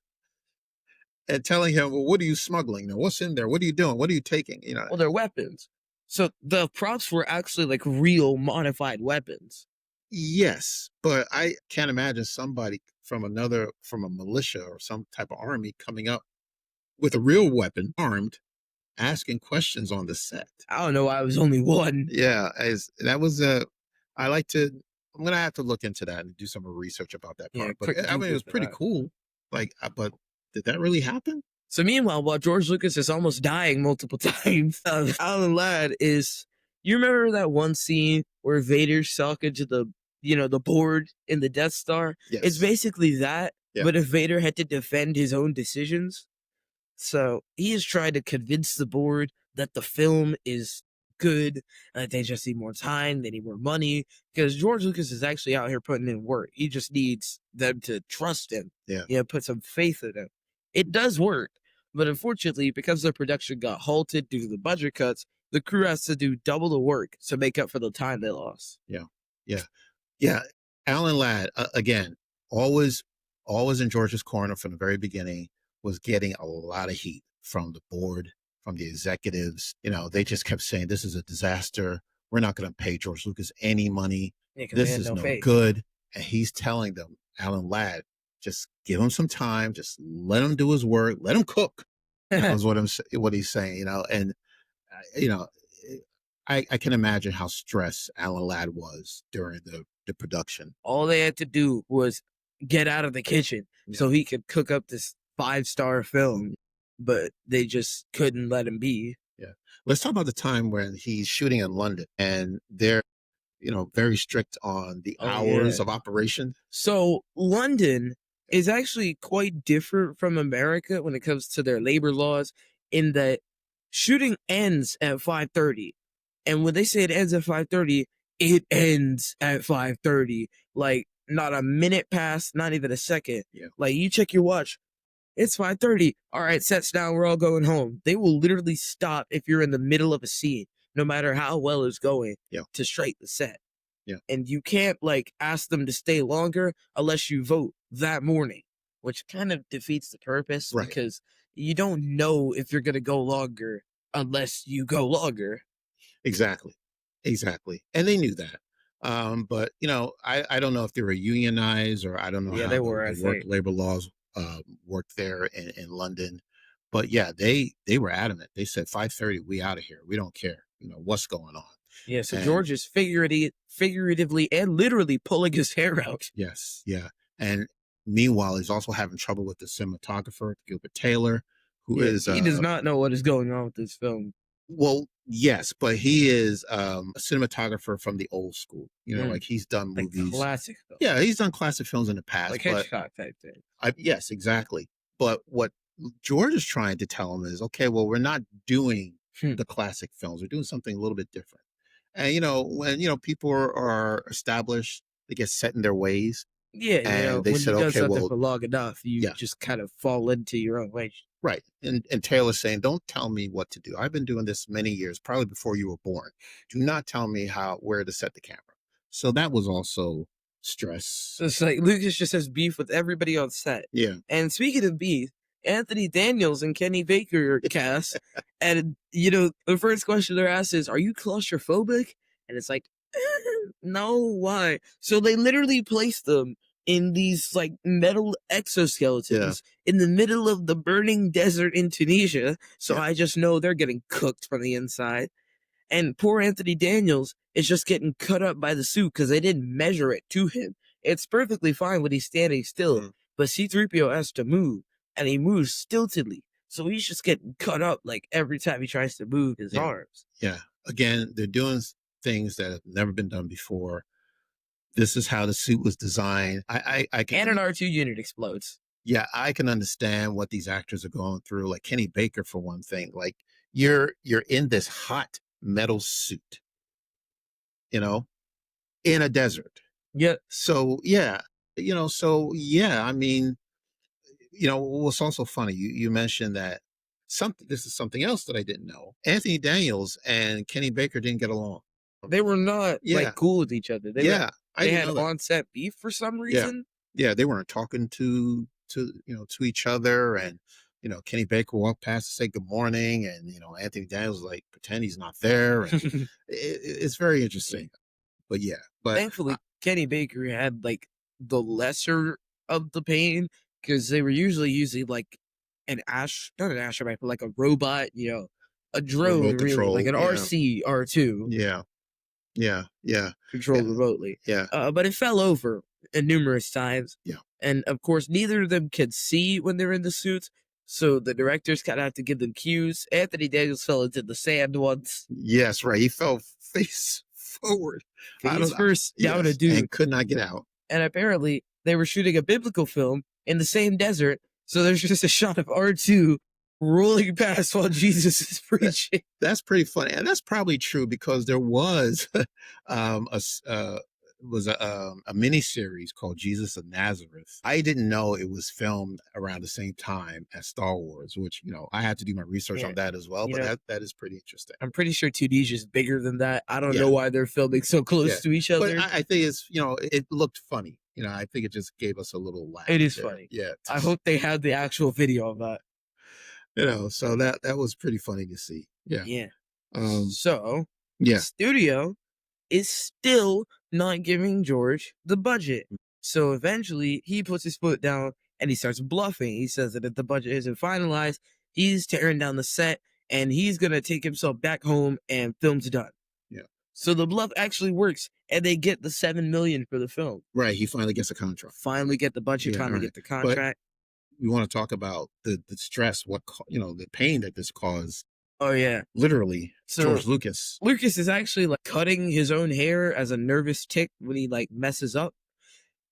Speaker 1: and telling him, well, what are you smuggling? What's in there? What are you doing? What are you taking?
Speaker 2: Well, they're weapons. So the props were actually like real modified weapons.
Speaker 1: Yes, but I can't imagine somebody from a militia or some type of army coming up with a real weapon, armed, asking questions on the set.
Speaker 2: I don't know why it was only one.
Speaker 1: Yeah, I'm gonna have to look into that and do some research about that part. But I mean, it was pretty cool. But did that really happen?
Speaker 2: So meanwhile, while George Lucas is almost dying multiple times, Alan Ladd is. You remember that one scene where Vader's talking to the board in the Death Star?
Speaker 1: Yes.
Speaker 2: It's basically that, but if Vader had to defend his own decisions. So he is trying to convince the board that the film is good, they just need more time, they need more money, because George Lucas is actually out here putting in work. He just needs them to trust him, put some faith in him. It does work, but unfortunately, because the production got halted due to the budget cuts, the crew has to do double the work to make up for the time they lost.
Speaker 1: Yeah. Alan Ladd, again, always in George's corner from the very beginning, was getting a lot of heat from the board, from the executives. They just kept saying, this is a disaster. we're not going to pay George Lucas any money.
Speaker 2: Yeah, because they
Speaker 1: This
Speaker 2: had
Speaker 1: is
Speaker 2: no
Speaker 1: no
Speaker 2: faith.
Speaker 1: good. And he's telling them, Alan Ladd, just give him some time. Just let him do his work. Let him cook. Is what he's saying, and you know, I can imagine how stressed Alan Ladd was during the production.
Speaker 2: All they had to do was get out of the kitchen
Speaker 1: Yeah.
Speaker 2: so he could cook up this 5-star film, but they just couldn't let him be.
Speaker 1: Yeah. Let's talk about the time when he's shooting in London and they're, very strict on the
Speaker 2: Oh,
Speaker 1: hours
Speaker 2: yeah.
Speaker 1: of operation.
Speaker 2: So London is actually quite different from America when it comes to their labor laws in that shooting ends at 5:30. And when they say it ends at 5:30, it ends at 5:30. Like not a minute past, not even a second.
Speaker 1: Yeah.
Speaker 2: Like you check your watch, it's 5:30. All right, sets down, we're all going home. They will literally stop if you're in the middle of a scene, no matter how well it's going,
Speaker 1: Yeah.
Speaker 2: to straight the set.
Speaker 1: Yeah.
Speaker 2: And you can't like ask them to stay longer unless you vote that morning, which kind of defeats the purpose
Speaker 1: Right.
Speaker 2: because you don't know if you're going to go longer unless you go longer.
Speaker 1: Exactly. And they knew that. But I don't know if they were unionized or I don't know
Speaker 2: Yeah,
Speaker 1: how
Speaker 2: they were, I
Speaker 1: the work
Speaker 2: think.
Speaker 1: labor laws worked there in London. But yeah, they were adamant. They said 5:30, we out of here. We don't care, what's going on.
Speaker 2: Yeah, so
Speaker 1: And
Speaker 2: George is figuratively and literally pulling his hair out.
Speaker 1: yes, yeah. And meanwhile, he's also having trouble with the cinematographer, Gilbert Taylor, who
Speaker 2: Yeah,
Speaker 1: is
Speaker 2: he does not know what is going on with this film.
Speaker 1: well, yes, but he is a cinematographer from the old school. Like he's done
Speaker 2: Like
Speaker 1: movies.
Speaker 2: classic film.
Speaker 1: Yeah, he's done classic films in the past.
Speaker 2: Like
Speaker 1: But
Speaker 2: Hitchcock type thing.
Speaker 1: yes, exactly. But what George is trying to tell him is, okay, well, we're not doing the classic films. We're doing something a little bit different. And when people are established, they get set in their ways.
Speaker 2: Yeah,
Speaker 1: And they
Speaker 2: when
Speaker 1: said,
Speaker 2: you've done
Speaker 1: okay,
Speaker 2: something
Speaker 1: well,
Speaker 2: for long enough, you
Speaker 1: yeah,
Speaker 2: just kind of fall into your own way.
Speaker 1: right. And Taylor's saying, don't tell me what to do. I've been doing this many years, probably before you were born. Do not tell me where to set the camera. So that was also stress.
Speaker 2: So it's like Lucas just has beef with everybody on set.
Speaker 1: Yeah.
Speaker 2: And speaking of beef, Anthony Daniels and Kenny Baker are cast. And, the first question they're asked is, are you claustrophobic? And it's like, no, why? So they literally placed them in these like metal exoskeletons in the middle of the burning desert in Tunisia. So I just know they're getting cooked from the inside. And poor Anthony Daniels is just getting cut up by the suit because they didn't measure it to him. It's perfectly fine when he's standing still, but C-3PO has to move, and he moves stiltedly. So he's just getting cut up like every time he tries to move his arms.
Speaker 1: Yeah. Again, they're doing things that have never been done before. This is how the suit was designed. I can,
Speaker 2: And an R2 unit explodes.
Speaker 1: Yeah, I can understand what these actors are going through. Like Kenny Baker, for one thing. Like you're in this hot metal suit, in a desert.
Speaker 2: Yeah.
Speaker 1: So yeah, I mean, what's also funny, you mentioned that this is something else that I didn't know. Anthony Daniels and Kenny Baker didn't get along.
Speaker 2: They were not like cool with each other. They
Speaker 1: I didn't
Speaker 2: had
Speaker 1: know that.
Speaker 2: on-set beef for some reason.
Speaker 1: Yeah, they weren't talking to each other, and Kenny Baker walked past to say good morning, and Anthony Daniels like pretend he's not there, and it's very interesting. But
Speaker 2: Thankfully, Kenny Baker had like the lesser of the pain because they were usually using like not an astromech, but like a robot, a drone,
Speaker 1: remote
Speaker 2: really,
Speaker 1: control,
Speaker 2: like an RC R2
Speaker 1: yeah,
Speaker 2: controlled remotely.
Speaker 1: yeah,
Speaker 2: But it fell over numerous times.
Speaker 1: Yeah.
Speaker 2: And of course, neither of them could see when they're in the suits. So the directors kind of have to give them cues. Anthony Daniels fell into the sand once.
Speaker 1: Yes, right. He fell face forward,
Speaker 2: Face first down a dude,
Speaker 1: and could not get out.
Speaker 2: And apparently, they were shooting a biblical film in the same desert. So there's just a shot of R2 rolling past while Jesus is preaching.
Speaker 1: That's pretty funny, and that's probably true because there was a mini series called Jesus of Nazareth. I didn't know it was filmed around the same time as Star Wars, which I had to do my research on that as well. But that is pretty interesting.
Speaker 2: I'm pretty sure Tunisia is bigger than that. I don't know why they're filming so close to each other.
Speaker 1: But I think it's it looked funny. I think it just gave us a little laugh.
Speaker 2: It is funny.
Speaker 1: Yeah.
Speaker 2: I hope they had the actual video of that.
Speaker 1: So that was pretty funny to see. Yeah.
Speaker 2: Yeah.
Speaker 1: Um,
Speaker 2: So
Speaker 1: yeah.
Speaker 2: studio is still not giving George the budget. So eventually he puts his foot down and he starts bluffing. He says that if the budget isn't finalized, he's tearing down the set and he's going to take himself back home and film's done.
Speaker 1: Yeah.
Speaker 2: So the bluff actually works and they get the 7 million for the film.
Speaker 1: Right. He finally gets a contract.
Speaker 2: Finally get the budget,
Speaker 1: Yeah,
Speaker 2: finally
Speaker 1: right.
Speaker 2: get the
Speaker 1: But
Speaker 2: contract.
Speaker 1: we want to talk about the stress, the pain that this caused.
Speaker 2: Oh yeah.
Speaker 1: Literally,
Speaker 2: So
Speaker 1: George Lucas.
Speaker 2: Lucas is actually like cutting his own hair as a nervous tick when he like messes up.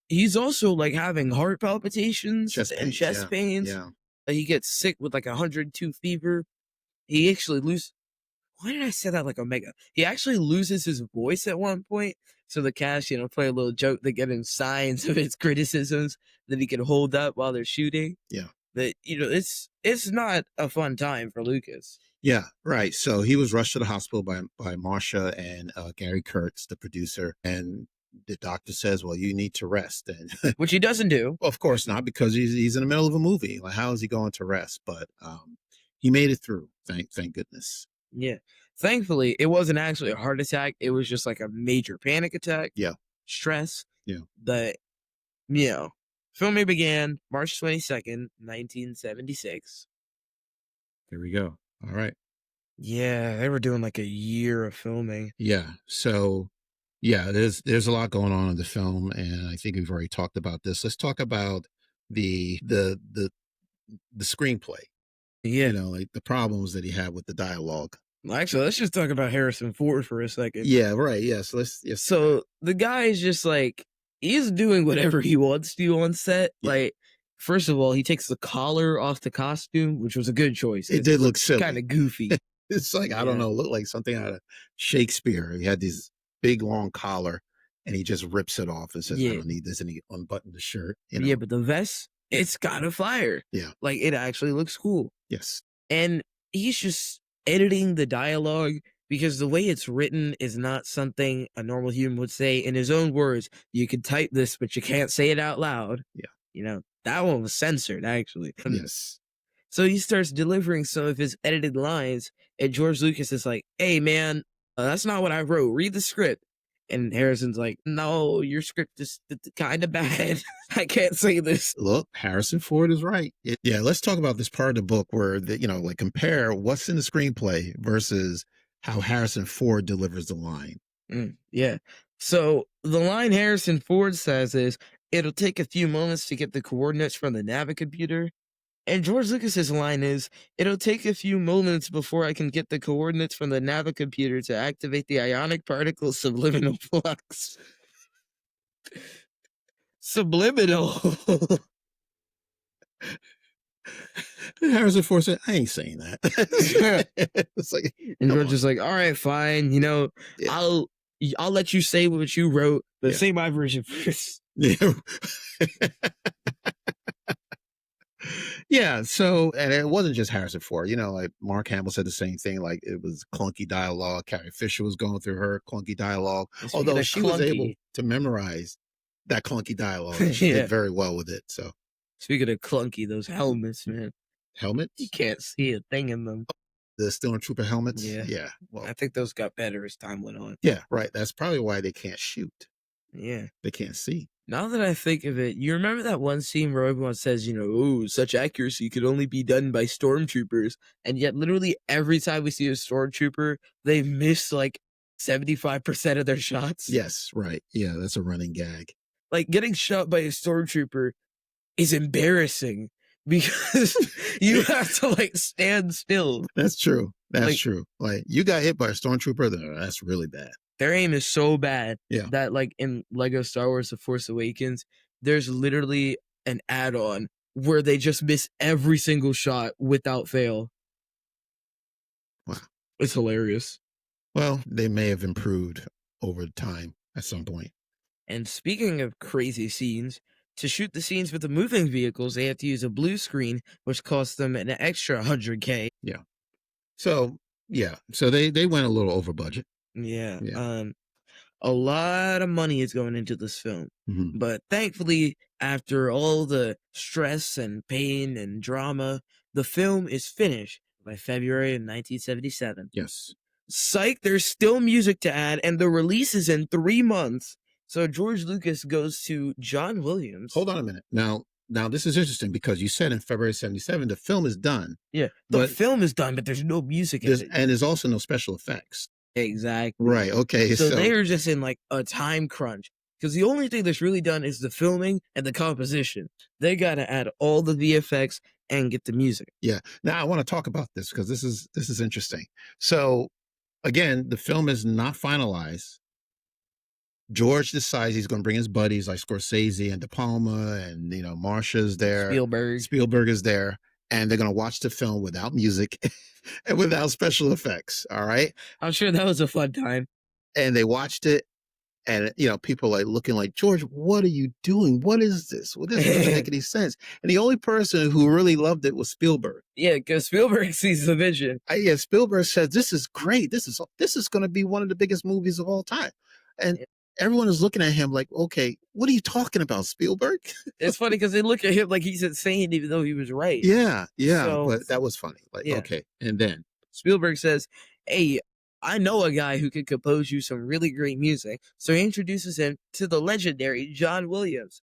Speaker 2: He's also like having heart palpitations and chest pains.
Speaker 1: Yeah.
Speaker 2: He gets sick with like 102 fever. He actually loses. Why did I say that like Omega? He actually loses his voice at one point. So the cast, play a little joke. They get him signs of his criticisms that he can hold up while they're shooting.
Speaker 1: Yeah.
Speaker 2: That it's not a fun time for Lucas.
Speaker 1: Yeah, right. So he was rushed to the hospital by Marsha and Gary Kurtz, the producer, and the doctor says, "Well, you need to rest." And
Speaker 2: Which he doesn't do.
Speaker 1: of course not, because he's in the middle of a movie. Like, how is he going to rest? But he made it through. Thank goodness.
Speaker 2: Yeah. Thankfully, it wasn't actually a heart attack. It was just like a major panic attack.
Speaker 1: Yeah.
Speaker 2: Stress.
Speaker 1: Yeah.
Speaker 2: The filming began March 22nd, 1976.
Speaker 1: There we go. All right.
Speaker 2: Yeah, they were doing like a year of filming.
Speaker 1: Yeah. So yeah, there's a lot going on in the film, and I think we've already talked about this. Let's talk about the screenplay.
Speaker 2: Yeah.
Speaker 1: Like the problems that he had with the dialogue.
Speaker 2: Actually, let's just talk about Harrison Ford for a second.
Speaker 1: Yeah, right. Yeah.
Speaker 2: So the guy is just like, he's doing whatever he wants to on set.
Speaker 1: Yeah.
Speaker 2: Like, first of all, he takes the collar off the costume, which was a good choice.
Speaker 1: It did look silly.
Speaker 2: Kind of goofy.
Speaker 1: It's like, I don't know, looked like something out of Shakespeare. He had this big long collar and he just rips it off and says, I don't need this. And he unbuttoned the shirt.
Speaker 2: Yeah, but the vest, it's got a fire.
Speaker 1: Yeah.
Speaker 2: Like, it actually looks cool.
Speaker 1: Yes.
Speaker 2: And he's just editing the dialogue because the way it's written is not something a normal human would say. In his own words, you can type this, but you can't say it out loud.
Speaker 1: Yeah.
Speaker 2: That one was censored, actually.
Speaker 1: Yes.
Speaker 2: So he starts delivering some of his edited lines, and George Lucas is like, hey, man, that's not what I wrote. Read the script. And Harrison's like, no, your script is kind of bad. I can't say this.
Speaker 1: Look, Harrison Ford is right. Yeah, let's talk about this part of the book where, compare what's in the screenplay versus how Harrison Ford delivers the line.
Speaker 2: Yeah. So the line Harrison Ford says is, it'll take a few moments to get the coordinates from the Navicomputer. And George Lucas's line is, it'll take a few moments before I can get the coordinates from the Navicomputer to activate the ionic particle subliminal flux. Subliminal.
Speaker 1: Harrison Ford said, I ain't saying that. It's like,
Speaker 2: and George is like, all right, fine. I'll let you say what you wrote, but say my version first.
Speaker 1: Yeah. Yeah, so, and it wasn't just Harrison Ford, like Mark Hamill said the same thing, like it was clunky dialogue. Carrie Fisher was going through her clunky dialogue, although she was able to memorize that clunky dialogue. She did very well with it. So,
Speaker 2: speaking of clunky, those helmets, man.
Speaker 1: Helmets?
Speaker 2: You can't see a thing in them.
Speaker 1: The Stormtrooper helmets?
Speaker 2: Yeah. Well, I think those got better as time went on.
Speaker 1: Yeah, right. That's probably why they can't shoot.
Speaker 2: Yeah.
Speaker 1: They can't see.
Speaker 2: Now that I think of it, you remember that one scene where everyone says, oh, such accuracy could only be done by stormtroopers. And yet literally every time we see a stormtrooper, they miss like 75% of their shots.
Speaker 1: Yes, right. Yeah, that's a running gag.
Speaker 2: Like getting shot by a stormtrooper is embarrassing because you have to like stand still.
Speaker 1: That's true. That's true. Like you got hit by a stormtrooper, that's really bad.
Speaker 2: Their aim is so bad
Speaker 1: that
Speaker 2: like in Lego Star Wars The Force Awakens, there's literally an add-on where they just miss every single shot without fail.
Speaker 1: Wow.
Speaker 2: It's hilarious.
Speaker 1: Well, they may have improved over time at some point.
Speaker 2: And speaking of crazy scenes, to shoot the scenes with the moving vehicles, they have to use a blue screen, which costs them an extra $100K.
Speaker 1: Yeah. So, So they went a little over budget.
Speaker 2: Yeah. A lot of money is going into this film.
Speaker 1: Mm-hmm.
Speaker 2: But thankfully, after all the stress and pain and drama, the film is finished by February of 1977.
Speaker 1: Yes.
Speaker 2: psych, there's still music to add, and the release is in 3 months. So George Lucas goes to John Williams.
Speaker 1: Hold on a minute. Now this is interesting because you said in February 77 the film is done,
Speaker 2: Yeah, the
Speaker 1: but
Speaker 2: film is done, but there's no music in it.
Speaker 1: there's also no special effects.
Speaker 2: Exactly.
Speaker 1: Right. Okay.
Speaker 2: So
Speaker 1: So
Speaker 2: they're just in like a time crunch because the only thing that's really done is the filming and the composition. They got to add all the VFX and get the music.
Speaker 1: yeah. Now I want to talk about this because this is interesting. So again, the film is not finalized. George decides he's going to bring his buddies like Scorsese and De Palma, and Marsha's there, Spielberg is there, and they're going to watch the film without music and without special effects. All right,
Speaker 2: I'm sure that was a fun time.
Speaker 1: and they watched it, and people like looking like, George, what are you doing? What is this? Well, this doesn't make any sense. And the only person who really loved it was Spielberg.
Speaker 2: Yeah, because Spielberg sees the vision.
Speaker 1: Yeah, Spielberg says this is great. This is going to be one of the biggest movies of all time, and everyone is looking at him like, okay, what are you talking about, Spielberg?
Speaker 2: It's funny because they look at him like he's insane, even though he was right.
Speaker 1: Yeah,
Speaker 2: So,
Speaker 1: but that was funny. Like,
Speaker 2: yeah.
Speaker 1: okay, and then
Speaker 2: Spielberg says, hey, I know a guy who could compose you some really great music. So he introduces him to the legendary John Williams,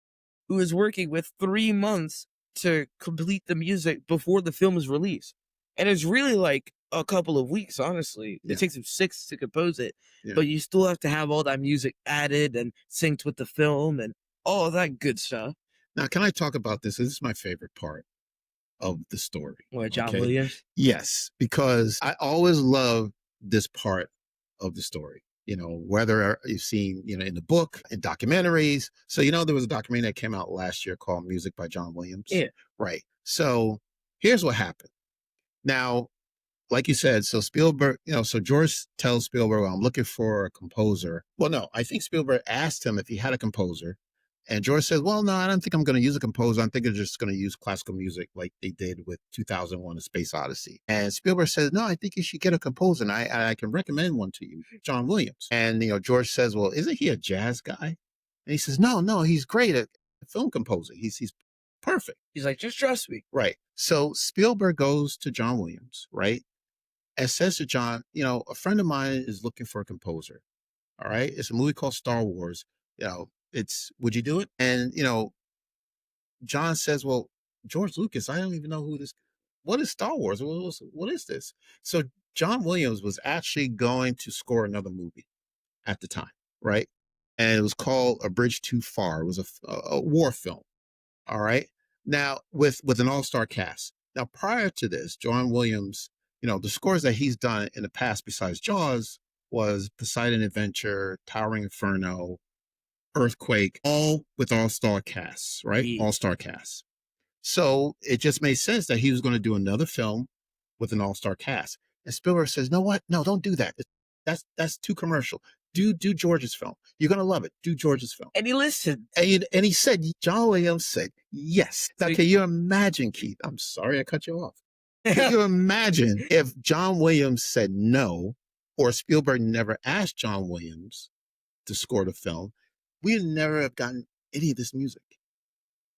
Speaker 2: who is working with 3 months to complete the music before the film is released. And it's really like a couple of weeks, honestly.
Speaker 1: Yeah.
Speaker 2: It takes him 6 to compose it,
Speaker 1: Yeah.
Speaker 2: but you still have to have all that music added and synced with the film and all that good stuff.
Speaker 1: Now, can I talk about this? This is my favorite part of the story.
Speaker 2: What, John Williams?
Speaker 1: Yes, because I always love this part of the story. Whether you've seen, in the book, in documentaries. So, there was a documentary that came out last year called Music by John Williams.
Speaker 2: Yeah.
Speaker 1: Right. So here's what happened. Now, like you said, so Spielberg, so George tells Spielberg, well, I'm looking for a composer. Well, no, I think Spielberg asked him if he had a composer. And George says, well, no, I don't think I'm going to use a composer. I think I'm just going to use classical music like they did with 2001: A Space Odyssey. And Spielberg says, no, I think you should get a composer. And I can recommend one to you, John Williams. And, George says, well, isn't he a jazz guy? And he says, no, he's great at film composer. He's perfect.
Speaker 2: He's like, just trust me.
Speaker 1: Right. So Spielberg goes to John Williams, right? And says to John, a friend of mine is looking for a composer. All right. It's a movie called Star Wars. Would you do it? And, John says, well, George Lucas, I don't even know what is Star Wars? What is this? So John Williams was actually going to score another movie at the time. Right. And it was called A Bridge Too Far. It was a war film. All right. Now with an all-star cast. Now, prior to this, John Williams, the scores that he's done in the past besides Jaws was Poseidon Adventure, Towering Inferno, Earthquake, all with all-star casts, right?
Speaker 2: Yeah.
Speaker 1: All-star casts. So it just made sense that he was going to do another film with an all-star cast. And Spielberg says, no, what? No, don't do that. That's too commercial. Do George's film. You're going to love it. Do George's film.
Speaker 2: And he listened.
Speaker 1: And he said, John Williams said, yes. Now, can you imagine, Keith? I'm sorry I cut you off. Can you imagine if John Williams said no, or Spielberg never asked John Williams to score the film? We'd never have gotten any of this music.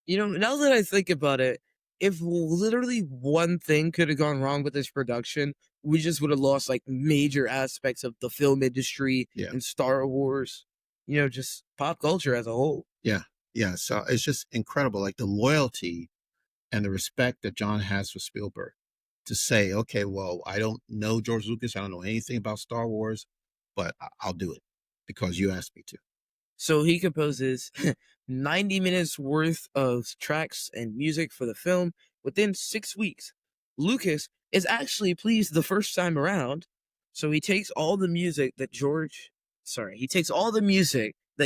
Speaker 2: Now that I think about it, if literally one thing could have gone wrong with this production, we just would have lost like major aspects of the film industry and Star Wars, just pop culture as a whole.
Speaker 1: Yeah. Yeah. So it's just incredible. Like the loyalty and the respect that John has for Spielberg to say, okay, well, I don't know George Lucas. I don't know anything about Star Wars, but I'll do it because you asked me to.
Speaker 2: So he composes 90 minutes worth of tracks and music for the film within 6 weeks. Lucas is actually pleased the first time around. So he takes all the music that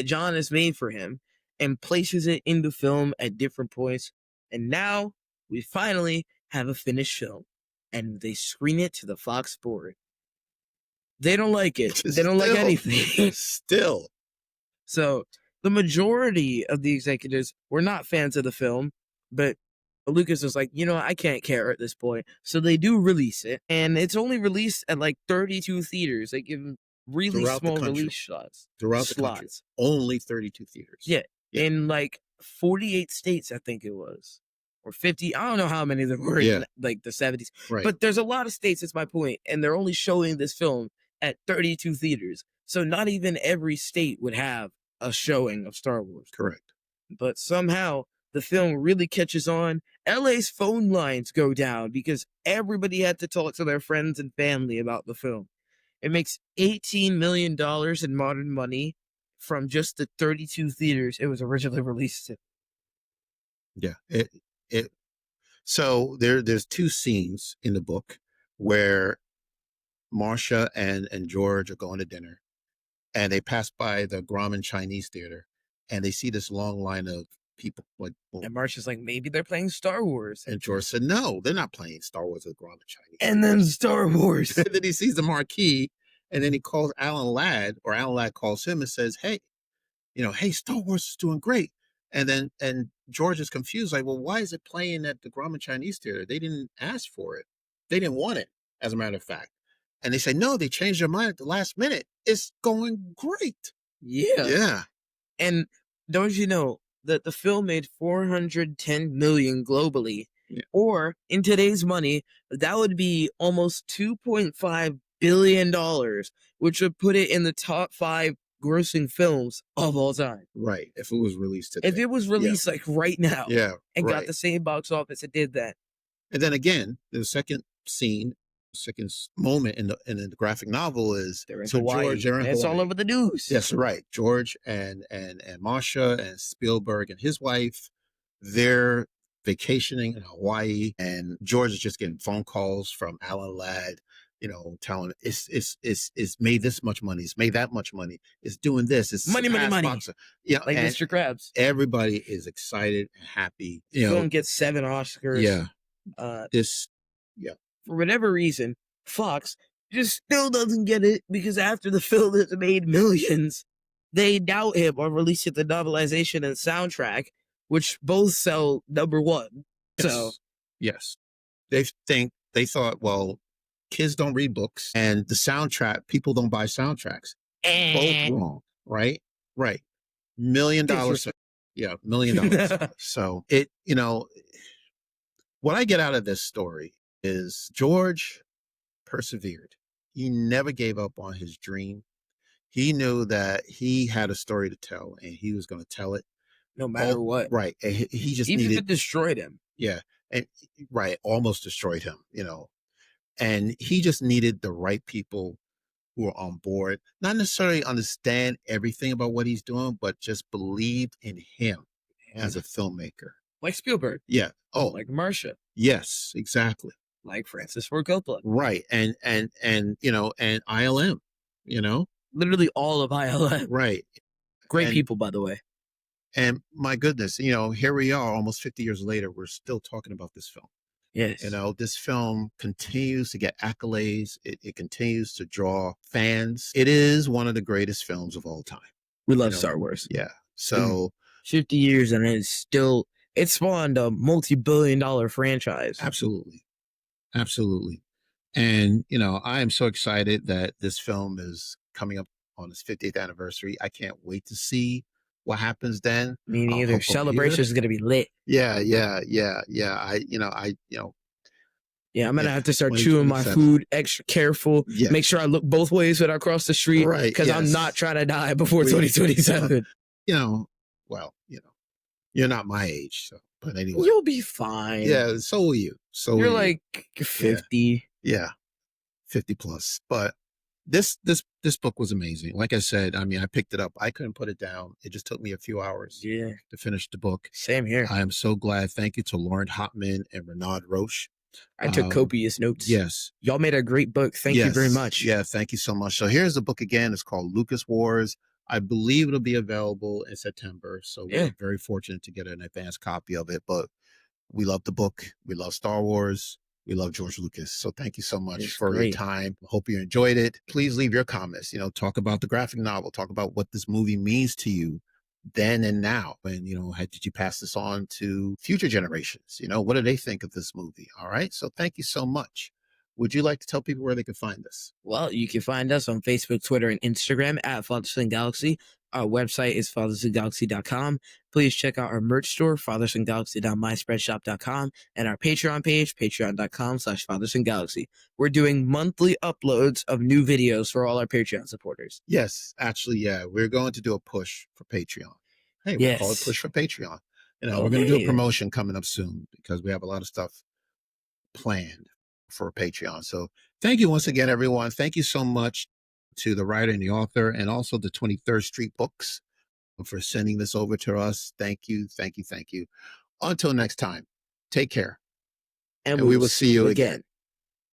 Speaker 2: John has made for him and places it in the film at different points. And now we finally have a finished film. And they screen it to the Fox board. They don't like it. They don't like anything.
Speaker 1: Still.
Speaker 2: So the majority of the executives were not fans of the film, but Lucas was like, I can't care at this point. So they do release it, and it's only released at like 32 theaters. They give them really small release slots.
Speaker 1: Throughout the country. Only 32 theaters.
Speaker 2: Yeah. In like 48 states, I think it was. Or 50. I don't know how many there were in like the 70s.
Speaker 1: Right.
Speaker 2: But there's a lot of states, it's my point, and they're only showing this film at 32 theaters. So not even every state would have a showing of Star Wars.
Speaker 1: Correct.
Speaker 2: But somehow the film really catches on. LA's phone lines go down because everybody had to talk to their friends and family about the film. It makes $18 million in modern money from just the 32 theaters it was originally released in.
Speaker 1: Yeah. It so there's two scenes in the book where Marsha and George are going to dinner, and they pass by the Grauman Chinese Theater, and they see this long line of people. Like, well,
Speaker 2: And Marsh is like, maybe they're playing Star Wars.
Speaker 1: and George said, "No, they're not playing Star Wars at the Grauman Chinese."
Speaker 2: And then Star Wars.
Speaker 1: And then he sees the marquee, and then he calls Alan Ladd, or Alan Ladd calls him and says, "Hey, hey, Star Wars is doing great." And George is confused, like, well, why is it playing at the Grauman Chinese Theater? They didn't ask for it. They didn't want it, as a matter of fact. And they say, no, they changed their mind at the last minute. It's going great.
Speaker 2: Yeah.
Speaker 1: Yeah.
Speaker 2: And don't you know that the film made 410 million globally?
Speaker 1: Yeah.
Speaker 2: Or in today's money, that would be almost $2.5 billion, which would put it in the top 5 grossing films of all time.
Speaker 1: Right. If it was released today.
Speaker 2: If it was released like right now,
Speaker 1: yeah,
Speaker 2: and
Speaker 1: right.
Speaker 2: got the same box office it did that.
Speaker 1: And then again, the second scene, moment in the graphic novel is
Speaker 2: they're in Hawaii. George, they're in Hawaii. It's all over the news.
Speaker 1: Yes, right. George and Marsha and Spielberg and his wife, they're vacationing in Hawaii, and George is just getting phone calls from Alan Ladd, telling him it's made this much money, it's made that much money, it's doing this, it's
Speaker 2: money.
Speaker 1: Yeah,
Speaker 2: like Mr. Krabs.
Speaker 1: Everybody is excited and happy.
Speaker 2: The film gets 7 Oscars.
Speaker 1: Yeah.
Speaker 2: For whatever reason, Fox just still doesn't get it, because after the film has made millions, they doubt him on releasing the novelization and soundtrack, which both sell #1.
Speaker 1: Yes.
Speaker 2: So,
Speaker 1: yes, they thought, well, kids don't read books, and the soundtrack, people don't buy soundtracks. Both wrong, right? Right. $1 million. Yeah, $1 million. So what I get out of this story is George persevered. He never gave up on his dream. He knew that he had a story to tell, and he was going to tell it
Speaker 2: no matter what.
Speaker 1: Right. And he just
Speaker 2: even
Speaker 1: needed,
Speaker 2: if it destroyed him.
Speaker 1: Yeah. And right, almost destroyed him, and he just needed the right people who are on board, not necessarily understand everything about what he's doing, but just believed in him as a filmmaker.
Speaker 2: Like Spielberg.
Speaker 1: Yeah. Oh,
Speaker 2: like Marsha.
Speaker 1: Yes, exactly.
Speaker 2: Like Francis Ford Coppola.
Speaker 1: Right. And ILM,
Speaker 2: literally all of ILM.
Speaker 1: Right.
Speaker 2: Great people, by the way.
Speaker 1: And my goodness, here we are almost 50 years later, we're still talking about this film.
Speaker 2: Yes.
Speaker 1: This film continues to get accolades. It continues to draw fans. It is one of the greatest films of all time.
Speaker 2: We love Star Wars.
Speaker 1: Yeah. So
Speaker 2: 50 years and it spawned a multi-billion-dollar franchise.
Speaker 1: Absolutely. Absolutely. And, I am so excited that this film is coming up on its 50th anniversary. I can't wait to see what happens then.
Speaker 2: Me neither. Celebration is going to be lit.
Speaker 1: Yeah.
Speaker 2: I'm going to have to start chewing my food extra careful. Yes. Make sure I look both ways when I cross the street. Right. Because I'm not trying to die before 2027.
Speaker 1: You're not my age. So, but anyway.
Speaker 2: You'll be fine.
Speaker 1: Yeah, so will you. So
Speaker 2: you're like 50.
Speaker 1: Yeah. 50 plus. But this book was amazing. Like I said, I picked it up. I couldn't put it down. It just took me a few hours to finish the book.
Speaker 2: Same here.
Speaker 1: I am so glad. Thank you to Laurent Hopman and Renaud Roche.
Speaker 2: I took copious notes.
Speaker 1: Yes.
Speaker 2: Y'all made a great book. Thank you very much.
Speaker 1: Yeah, thank you so much. So here's the book again. It's called Lucas Wars. I believe it'll be available in September. So we're very fortunate to get an advanced copy of it. But we love the book. We love Star Wars. We love George Lucas. So thank you so much for your time. Hope you enjoyed it. Please leave your comments. Talk about the graphic novel. Talk about what this movie means to you then and now. And, did you pass this on to future generations? What do they think of this movie? All right. So thank you so much. Would you like to tell people where they can find us?
Speaker 2: Well, you can find us on Facebook, Twitter, and Instagram at Fatherson Galaxy. Our website is fathersongalaxy.com. Please check out our merch store, fathersongalaxy.myspreadshop.com, and our Patreon page, patreon.com/fathersongalaxy. We're doing monthly uploads of new videos for all our Patreon supporters.
Speaker 1: Yes, actually, yeah. We're going to do a push for Patreon. Hey, we'll call it
Speaker 2: Yes.
Speaker 1: Push for Patreon.
Speaker 2: Oh,
Speaker 1: We're going to do a
Speaker 2: hey.
Speaker 1: promotion coming up soon because we have a lot of stuff planned for Patreon. So thank you once again, everyone. Thank you so much to the writer and the author and also the 23rd Street Books for sending this over to us. Thank you, thank you, thank you. Until next time, take care,
Speaker 2: And
Speaker 1: and
Speaker 2: we
Speaker 1: we
Speaker 2: will
Speaker 1: will
Speaker 2: see
Speaker 1: see
Speaker 2: you
Speaker 1: you
Speaker 2: again.
Speaker 1: again.